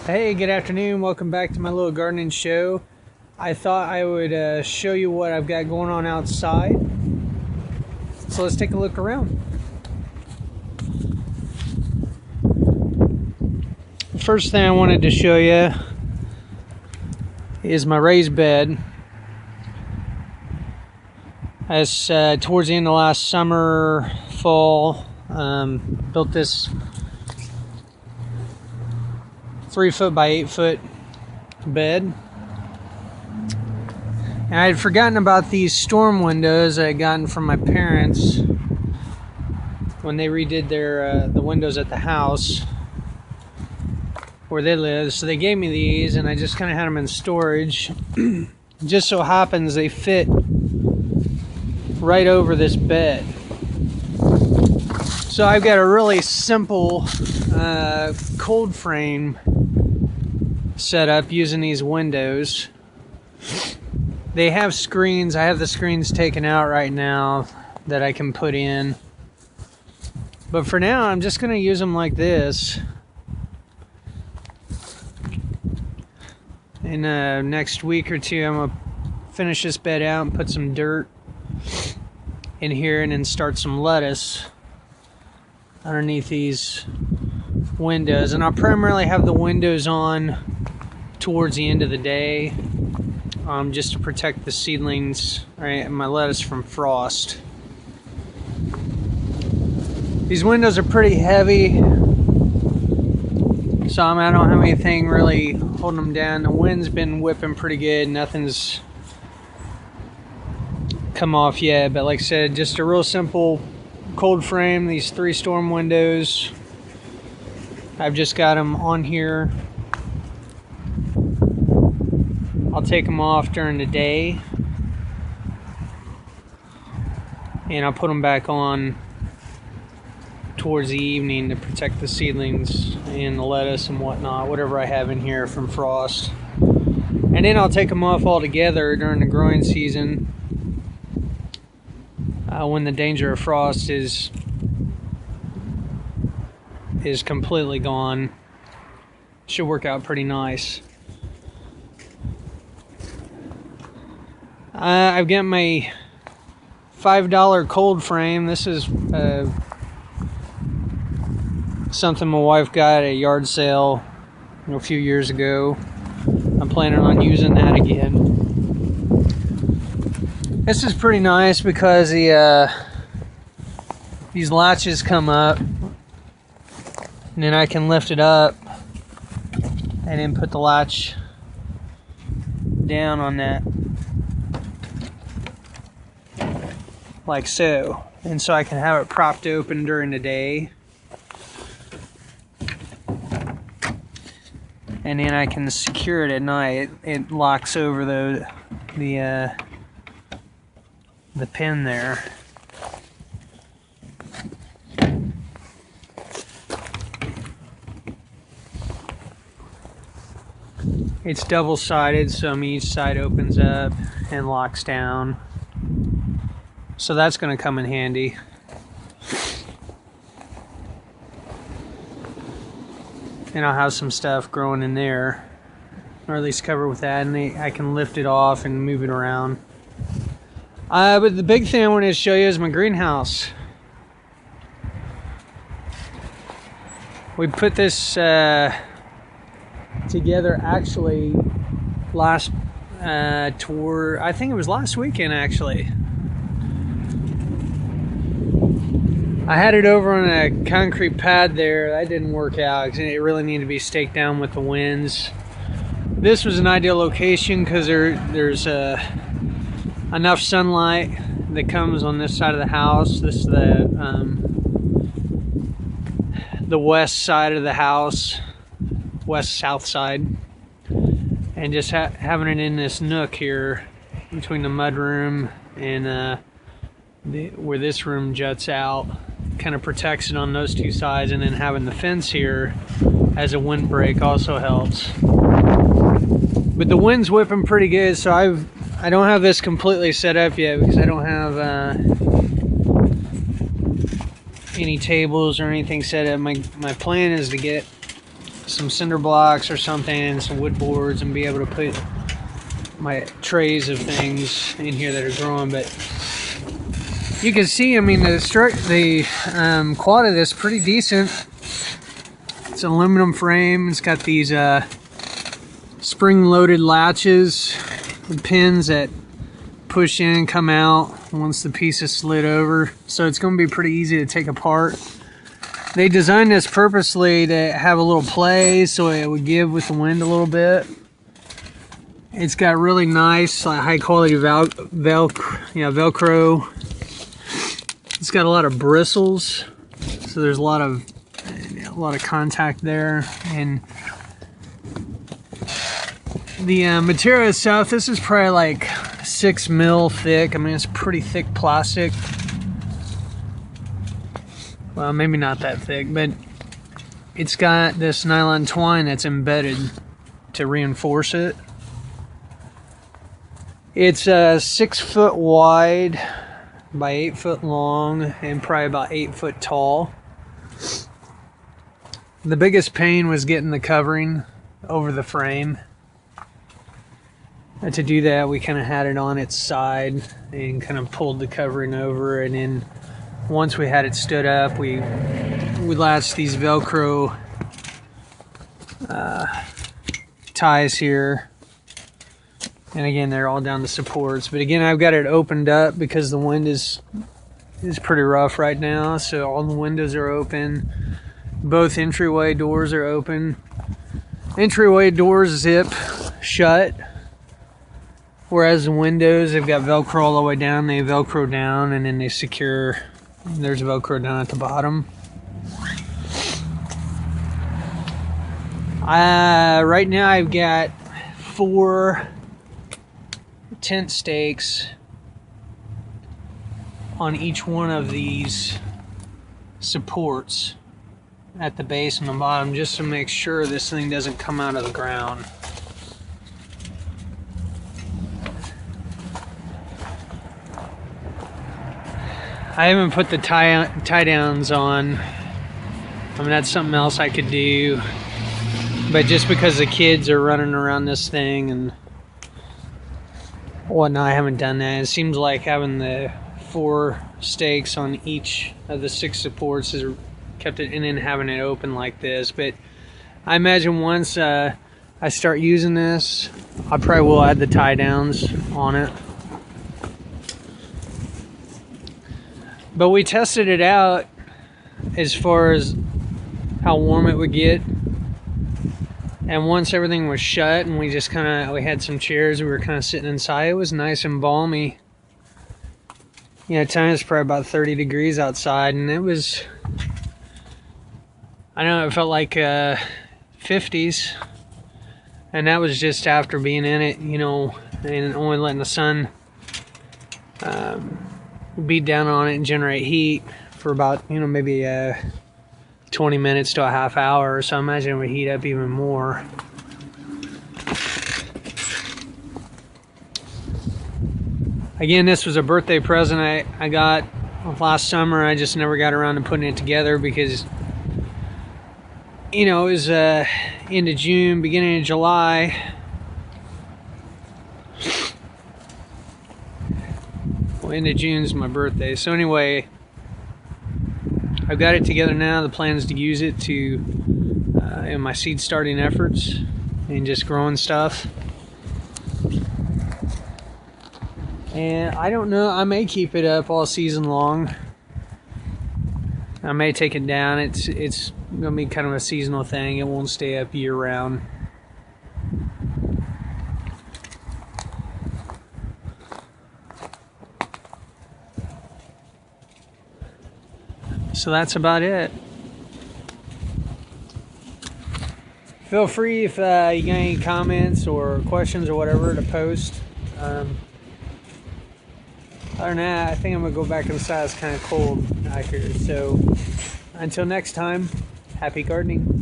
Hey, good afternoon. Welcome back to my little gardening show. I thought I would show you what I've got going on outside. So let's take a look around. The first thing I wanted to show you is my raised bed. As towards the end of last summer, fall, built this 3-foot by 8-foot bed. And I had forgotten about these storm windows I had gotten from my parents when they redid their the windows at the house where they live. So they gave me these, and I just kind of had them in storage. Just so happens they fit right over this bed. So I've got a really simple cold frame set up using these windows. They have screens. I have the screens taken out right now that I can put in. But for now, I'm just going to use them like this. In next week or two, I'm going to finish this bed out and put some dirt in here and then start some lettuce underneath these windows. And I'll primarily have the windows on towards the end of the day, just to protect the seedlings, right, and my lettuce from frost. These windows are pretty heavy, so I don't have anything really holding them down. The wind's been whipping pretty good. Nothing's come off yet, but like I said, just a real simple cold frame. These 3 storm windows, I've just got them on here. I'll take them off during the day, and I'll put them back on towards the evening to protect the seedlings and the lettuce and whatnot, whatever I have in here from frost. And then I'll take them off altogether during the growing season, when the danger of frost is completely gone. Should work out pretty nice. I've got my $5 cold frame. This is something my wife got at a yard sale a few years ago. I'm planning on using that again. This is pretty nice because these latches come up, and then I can lift it up and then put the latch down on that, like so, and so I can have it propped open during the day, and then I can secure it at night. It locks over the pin there. It's double-sided, so each side opens up and locks down. So that's going to come in handy. And I'll have some stuff growing in there, or at least cover with that, and I can lift it off and move it around. But the big thing I wanted to show you is my greenhouse. We put this together actually last tour. I think it was last weekend actually. I had it over on a concrete pad there. That didn't work out because it really needed to be staked down with the winds. This was an ideal location because there's enough sunlight that comes on this side of the house. This is the west side of the house, west-south side, and just having it in this nook here between the mudroom and where this room juts out kind of protects it on those two sides, and then having the fence here as a windbreak also helps. But the wind's whipping pretty good, so I don't have this completely set up yet because I don't have any tables or anything set up. My plan is to get some cinder blocks or something and some wood boards and be able to put my trays of things in here that are growing. But you can see, I mean, the quality of this is pretty decent. It's an aluminum frame. It's got these spring-loaded latches and pins that push in and come out once the piece is slid over. So it's going to be pretty easy to take apart. They designed this purposely to have a little play so it would give with the wind a little bit. It's got really nice, like, high quality Velcro. It's got a lot of bristles, so there's a lot of contact there. And the material itself, this is probably like 6 mil thick. I mean, it's pretty thick plastic. Well, maybe not that thick, but it's got this nylon twine that's embedded to reinforce it. It's 6 foot wide by 8 foot long and probably about 8 foot tall. The biggest pain was getting the covering over the frame. And to do that, we kind of had it on its side and kind of pulled the covering over, and then once we had it stood up, we latched these Velcro ties here. And again, they're all down the supports. But again, I've got it opened up because the wind is pretty rough right now. So all the windows are open. Both entryway doors are open. Entryway doors zip shut. Whereas the windows, they've got Velcro all the way down. They Velcro down and then they secure. There's Velcro down at the bottom. Right now I've got 4 tent stakes on each one of these supports at the base and the bottom, just to make sure this thing doesn't come out of the ground. I haven't put the tie downs on. I mean, that's something else I could do, but just because the kids are running around this thing and whatnot, I haven't done that. It seems like having the 4 stakes on each of the 6 supports has kept it, and then having it open like this. But I imagine once I start using this, I probably will add the tie downs on it. But we tested it out as far as how warm it would get. And once everything was shut and we had some chairs, we were kind of sitting inside, it was nice and balmy. You know, at times probably about 30 degrees outside, and it was, I know it felt like 50s. And that was just after being in it, you know, and only letting the sun beat down on it and generate heat for about, you know, maybe 20 minutes to a half hour. So I imagine it would heat up even more. Again, this was a birthday present I got last summer. I just never got around to putting it together because, you know, it was end of June, beginning of July. Well, end of June's my birthday. So anyway, I've got it together now. The plan is to use it to in my seed starting efforts and just growing stuff. And I don't know, I may keep it up all season long. I may take it down. It's gonna be kind of a seasonal thing. It won't stay up year round. So that's about it. Feel free if you got any comments or questions or whatever to post. Other than that, I think I'm gonna go back inside. It's kind of cold out here. So until next time, happy gardening.